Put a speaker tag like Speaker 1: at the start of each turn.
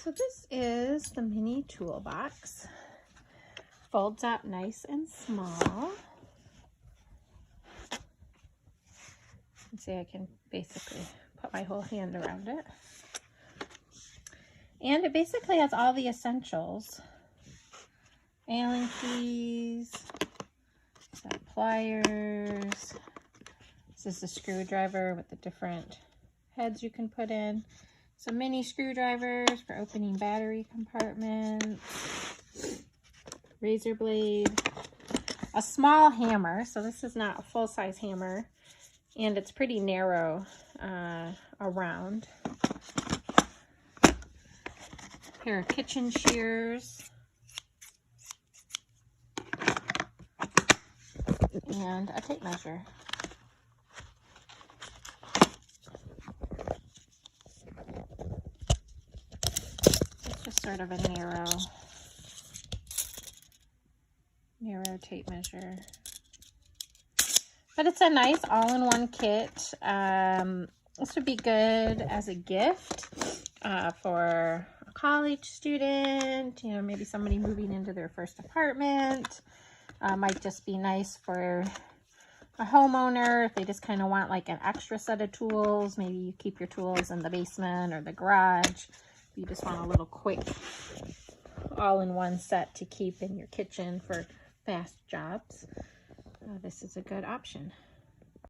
Speaker 1: So this is the mini toolbox. Folds up nice and small. You can see I can basically put my whole hand around it. And it basically has all the essentials. Allen keys, pliers. This is the screwdriver with the different heads you can put in. Some mini screwdrivers for opening battery compartments. Razor blade. A small hammer. So this is not a full-size hammer. And it's pretty narrow around. Pair of kitchen shears. And a tape measure. It's just sort of a narrow tape measure. But it's a nice all-in-one kit. This would be good as a gift for a college student, you know, maybe somebody moving into their first apartment. Might just be nice for a homeowner if they just kind of want like an extra set of tools. Maybe you keep your tools in the basement or the garage. You just want a little quick all-in-one set to keep in your kitchen for fast jobs. This is a good option.